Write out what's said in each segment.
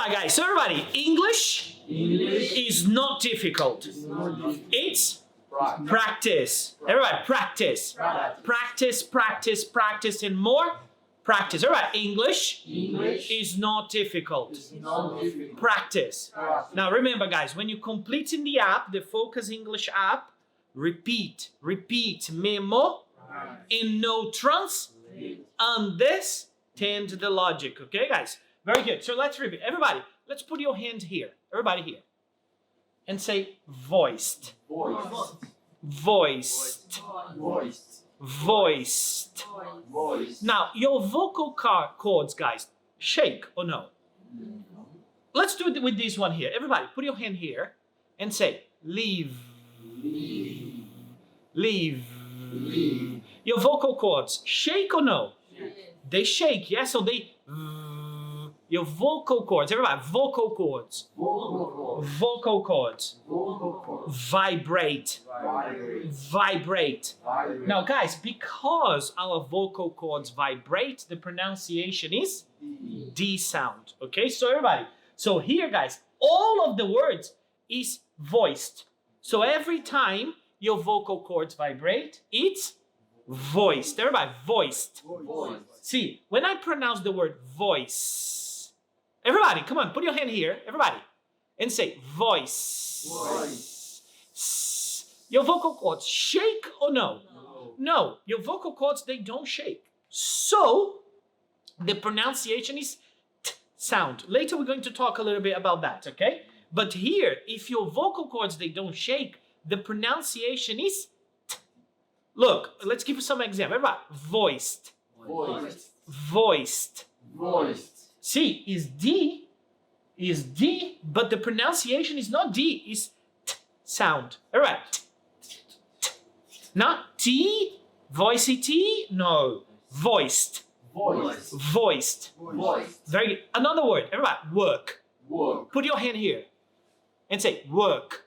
right, guys. So everybody, English is not difficult. It's practice. Everybody, practice. Practice, and more practice. Everybody, English is not difficult. Practice. Now remember, guys, when you complete in the app, the Focus English app, repeat, memo, and no understand the logic. Okay, guys? Very good. So let's repeat. Everybody, let's put your hand here. Everybody here. And say voiced. Voiced. Now, your vocal cords, guys, shake or no? Let's do it with this one here. Everybody, put your hand here and say leave. Your vocal cords shake or no? They shake, yes? So they... Your vocal cords, everybody, vocal cords. Vibrate. Now, guys, because our vocal cords vibrate, the pronunciation is D sound. Okay, so everybody, so here, guys, all of the words is voiced. So every time your vocal cords vibrate, it's voiced. Everybody, voiced. See, when I pronounce the word voice, everybody, come on, put your hand here, everybody, and say voice. Your vocal cords shake or no? No, your vocal cords, they don't shake. So, the pronunciation is T sound. Later, we're going to talk a little bit about that, okay? But here, if your vocal cords, they don't shake, the pronunciation is T. Look, let's give you some example. Everybody, voiced. See, is D, but the pronunciation is not D, it's T sound. All right. Not T, voicey T, no, voiced. Very good. Another word, everybody, work. Put your hand here and say work.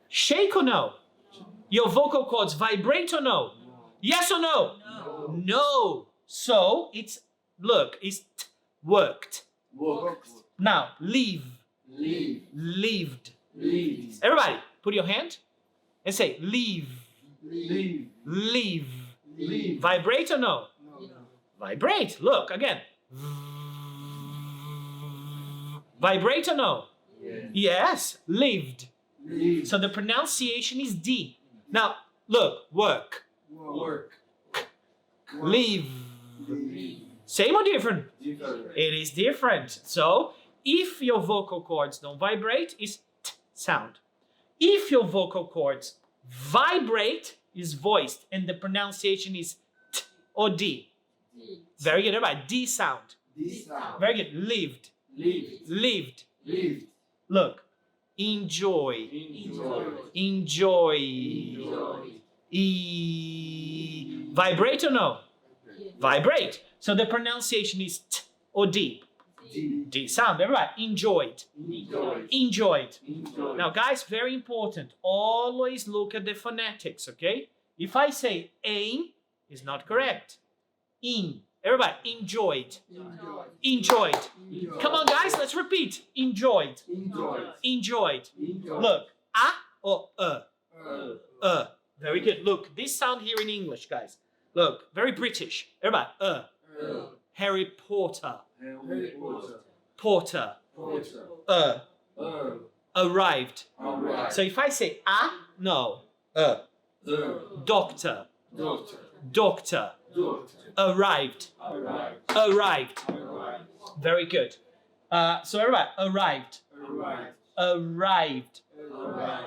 Shake or no? Your vocal cords vibrate or no? Yes or no? No. So it's, look, it's worked. Now, leave. Lived. Everybody, put your hand and say leave. Vibrate or no? Vibrate. Look, again. Vibrate or no? Yes, lived. So the pronunciation is D. Now, look, work. Leave. Same or different? It is different. So, if your vocal cords don't vibrate, it's T sound. If your vocal cords vibrate, is voiced, and the pronunciation is T or D. Very good, everybody. D sound. Very good. Lived. Look. Enjoy. Vibrate or no? Vibrate. So the pronunciation is T or D. D sound. Everybody, enjoyed. Now, guys, very important. Always look at the phonetics, okay? If I say aim, it's not correct. In. Everybody, enjoyed. Come on, guys, let's repeat. Enjoyed. Look, a or Very good. Look, this sound here in English, guys. Look, very British. Everybody, Harry Potter. Porter. Arrived. So if I say no. Doctor. Arrived. Very good. So everybody, arrived.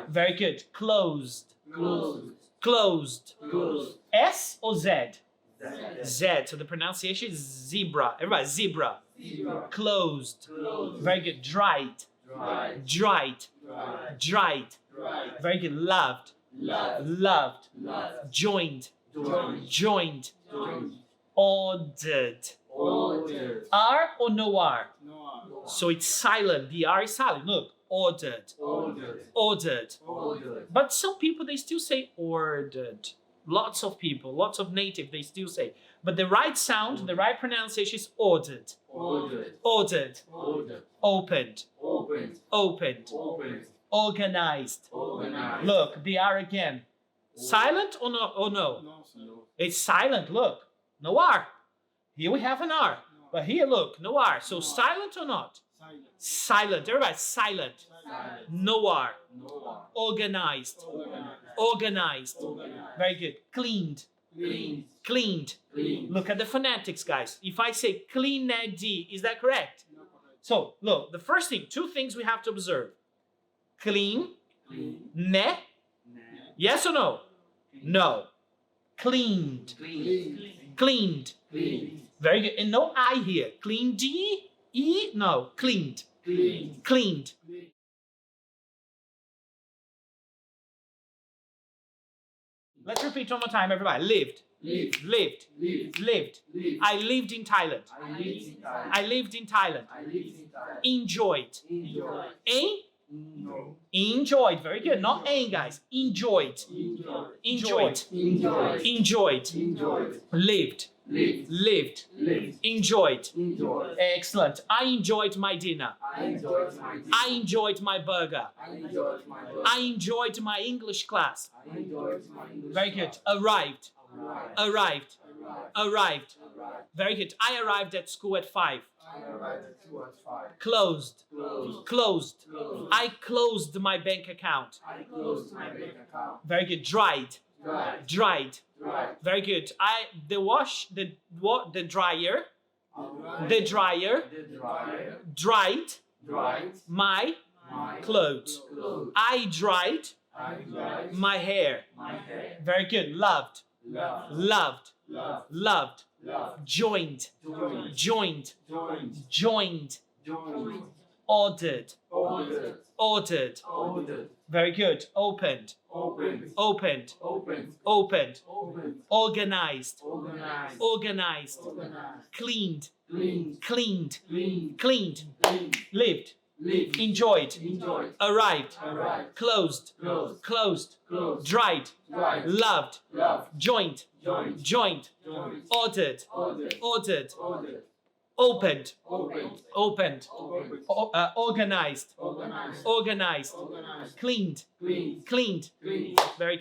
Very good. Closed. S or Z? Z. So the pronunciation is zebra. Everybody, zebra. Closed. Very good. Dried. Very good. Loved. Joined. Ordered. R or no R? So it's silent. The R is silent. Look. Ordered. But some people, they still say ordered. Lots of people, lots of native, they still say. But the right sound, the right pronunciation is ordered. Ordered. Ordered. Ordered. Opened. Opened. Opened. Opened. Organized. Organized. Look, the R again. Silent or no? Or no? No. It's silent, look. No R. Here we have an R. But here, look, no R. So silent or not? Silent. Silent. Everybody, silent. Silent. No R. No. Organized. Organized. Organized. Organized. Very good. Cleaned. Clean. Cleaned. Clean. Look at the phonetics, guys. If I say clean D, is that correct? No, correct. So, look, the first thing, two things we have to observe. Clean, Clean. ne, yes or no? No. Cleaned. Clean. Cleaned. Clean. Very good. And no I here. Clean D, E, no. Cleaned. Clean. Cleaned. Clean. Let's repeat one more time, everybody. Lived. Lived. Lived. Lived. Lived. Lived. I lived in Thailand. I lived in Thailand. I lived in Thailand. I lived in Thailand. Enjoyed. Enjoyed. No. Enjoyed. Very good. Not ain, guys. Enjoyed. Enjoyed. Enjoyed. Enjoyed. Enjoyed. Enjoyed. Lived. Lived. Lived. Lived. Enjoyed. Enjoyed. Excellent. I enjoyed my dinner. I enjoyed my dinner. I enjoyed my burger. I enjoyed my work. I enjoyed my English class. I enjoyed my English Very good. Arrived. Arrived. Arrived. Arrived. Arrived. Arrived. Very good. I arrived at school at 5. I arrived at 2 at 5. Closed. Closed. Closed. Closed. I closed my bank account. I closed my bank account. Very good. Dried. Dried. Dried. Dried. Very good. The dryer. Arrived. The dryer The dryer. dried Dried. my My clothes. clothes. I dried I dried. my hair. My hair. Very good. Loved. Loved. Loved. Loved. Loved. Loved. Joined. Joined. Joined. Joined. Joined. Joined. Ordered. Ordered. Ordered. Ordered. Very good. Opened. Opened. Opened. Opened. Opened. Opened. Organized. Organized. Organized. Organized. Cleaned. Cleaned. Cleaned. Cleaned. Cleaned. Cleaned. Lived. Lived. Enjoyed. Enjoyed. Arrived. Arrived. Closed. Closed. Closed. Closed. Dried. Dried. Loved. Loved. Joined. Joined. Joined. Joined. Ordered. Ordered. Ordered. Ordered. Opened. Opened. Opened. Opened. Organized. Organized. Organized. Organized. Cleaned. Cleaned. Cleaned. Cleaned. Very